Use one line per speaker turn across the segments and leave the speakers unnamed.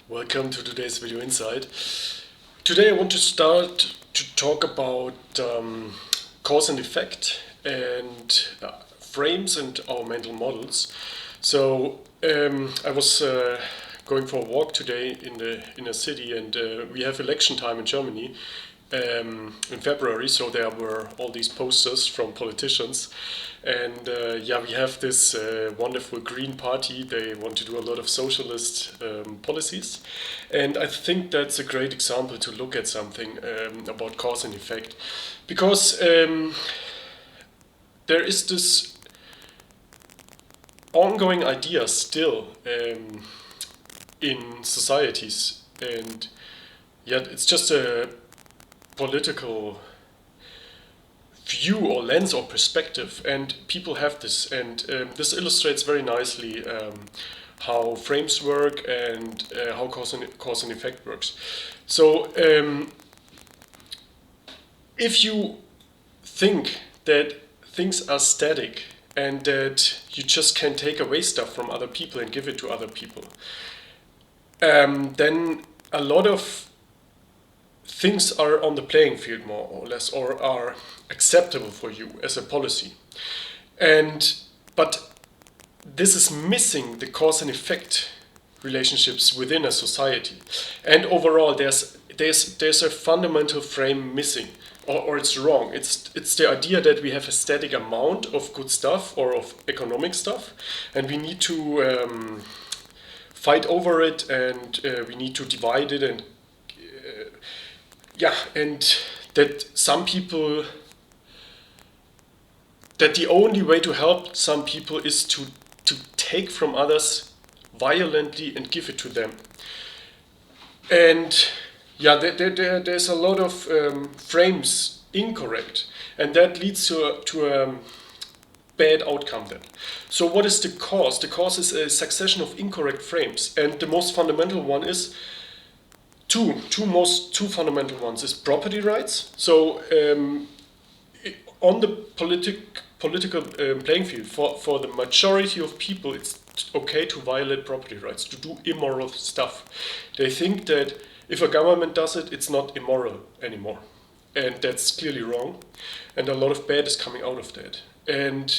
Welcome to today's video insight. Today I want to start to talk about cause and effect and frames and our mental models. So I was going for a walk today in a city, and we have election time in Germany in February. So there were all these posters from politicians, and we have this wonderful Green Party. They want to do a lot of socialist policies, and I think that's a great example to look at something about cause and effect, because there is this ongoing idea still in societies, and yet it's just a political view or lens or perspective, and people have this, and this illustrates very nicely how frames work and how cause and effect works. So if you think that things are static and that you just can take away stuff from other people and give it to other people, then a lot of things are on the playing field more or less, or are acceptable for you as a policy. But this is missing the cause and effect relationships within a society. And overall, there's a fundamental frame missing, or it's wrong. It's the idea that we have a static amount of good stuff or of economic stuff, and we need to fight over it, and we need to divide it, and and that the only way to help some people is to take from others violently and give it to them. And there's a lot of frames incorrect, and that leads to a bad outcome then. So what is the cause? The cause is a succession of incorrect frames, and the most fundamental one is two fundamental ones is property rights. So on the political playing field, for the majority of people, it's okay to violate property rights, to do immoral stuff. They think that if a government does it, it's not immoral anymore, and that's clearly wrong. And a lot of bad is coming out of that. And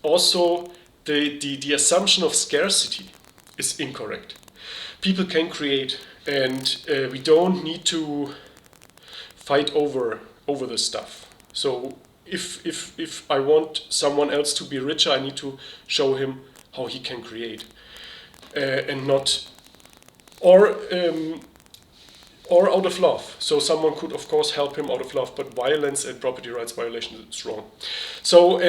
also the assumption of scarcity is incorrect. People can create, and we don't need to fight over this stuff. So if I want someone else to be richer, I need to show him how he can create, and not or out of love. So someone could of course help him out of love, but violence and property rights violation is wrong. So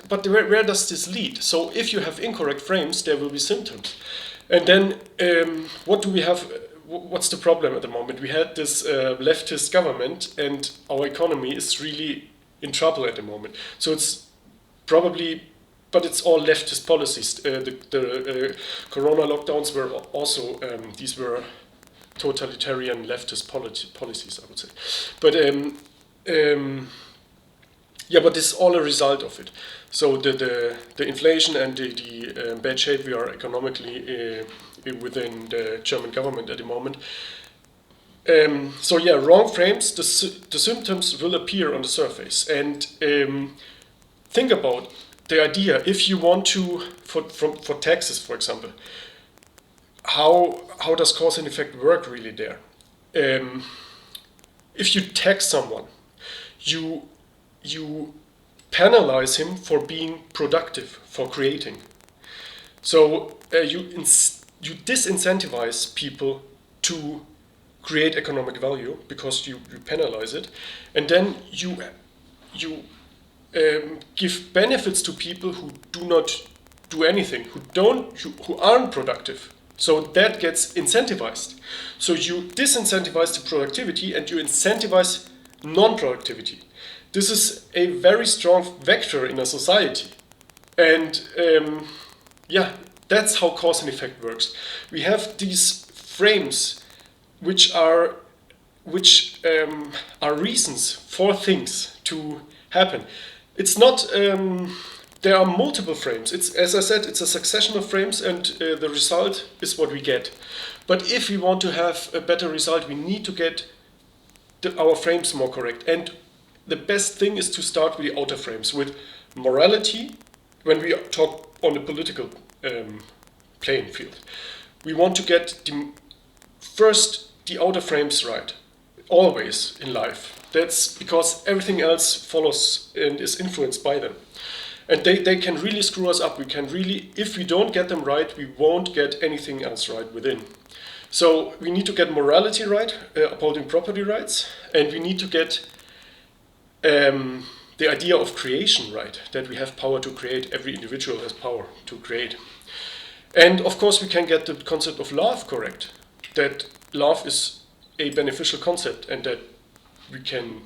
but where does this lead? So if you have incorrect frames, there will be symptoms. And then what do we have? What's the problem at the moment? We had this leftist government, and our economy is really in trouble at the moment. So it's probably, but it's all leftist policies. The corona lockdowns were also, these were totalitarian leftist policies, I would say. But but this is all a result of it. So the inflation and the bad shape we are economically within the German government at the moment. Wrong frames, the symptoms will appear on the surface. And think about the idea, if you want to, for taxes, for example, how does cause and effect work really there? If you tax someone, you penalize him for being productive, for creating. So you disincentivize people to create economic value because you penalize it, and then you give benefits to people who do not do anything, who aren't productive. So that gets incentivized. So you disincentivize the productivity and you incentivize non-productivity. This is a very strong vector in a society, and that's how cause and effect works. We have these frames which are reasons for things to happen. It's not there are multiple frames. It's, as I said, it's a succession of frames, and the result is what we get. But if we want to have a better result, we need to get our frames more correct. And the best thing is to start with the outer frames, with morality. When we talk on the political playing field, we want to get first the outer frames right, always in life. That's because everything else follows and is influenced by them. And they can really screw us up. We can really, if we don't get them right, we won't get anything else right within. So we need to get morality right, upholding property rights, and we need to get the idea of creation right, that we have power to create. Every individual has power to create. And of course we can get the concept of love correct, that love is a beneficial concept, and that we can,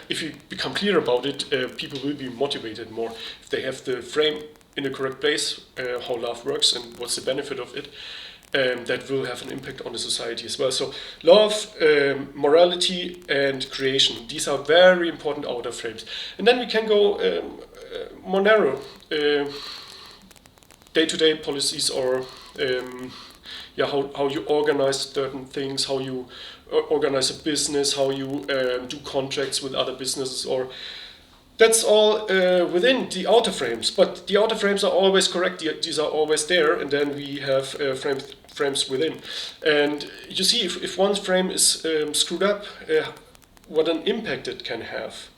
if you become clear about it, people will be motivated more if they have the frame in the correct place, how love works and what's the benefit of it. That will have an impact on the society as well. So love, morality, and creation, these are very important outer frames. And then we can go more narrow, day-to-day policies, or how you organize certain things, how you organize a business, how you do contracts with other businesses, or that's all within the outer frames. But the outer frames are always correct, these are always there, and then we have frames within. And you see, if one frame is screwed up, what an impact it can have.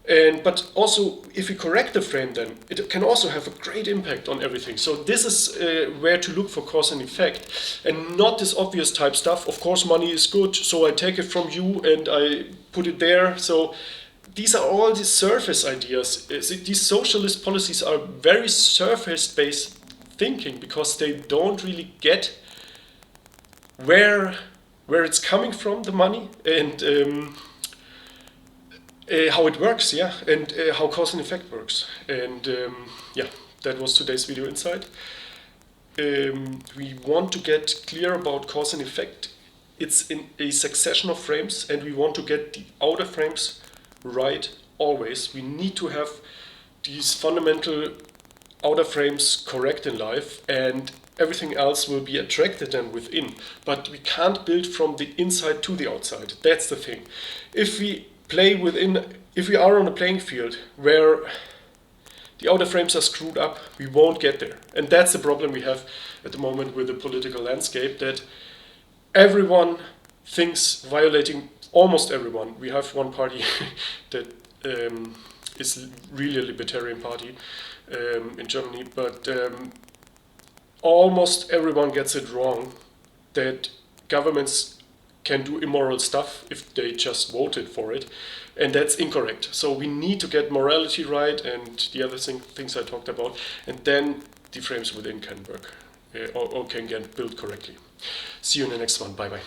But also, if we correct the frame, then it can also have a great impact on everything. So this is where to look for cause and effect, and not this obvious type stuff. Of course, money is good, so I take it from you and I put it there. So these are all these surface ideas. These socialist policies are very surface-based thinking, because they don't really get where it's coming from, the money, and how it works, and how cause and effect works. And that was today's video insight. We want to get clear about cause and effect. It's in a succession of frames, and we want to get the outer frames right always. We need to have these fundamental outer frames correct in life, and everything else will be attracted and within. But we can't build from the inside to the outside. That's the thing. If we are on a playing field where the outer frames are screwed up, we won't get there. And that's the problem we have at the moment with the political landscape, that everyone thinks violating, almost everyone. We have one party that is really a libertarian party in Germany, but almost everyone gets it wrong, that governments can do immoral stuff if they just voted for it, and that's incorrect. So we need to get morality right and the other things I talked about, and then the frames within can work or can get built correctly. See you in the next one. Bye bye.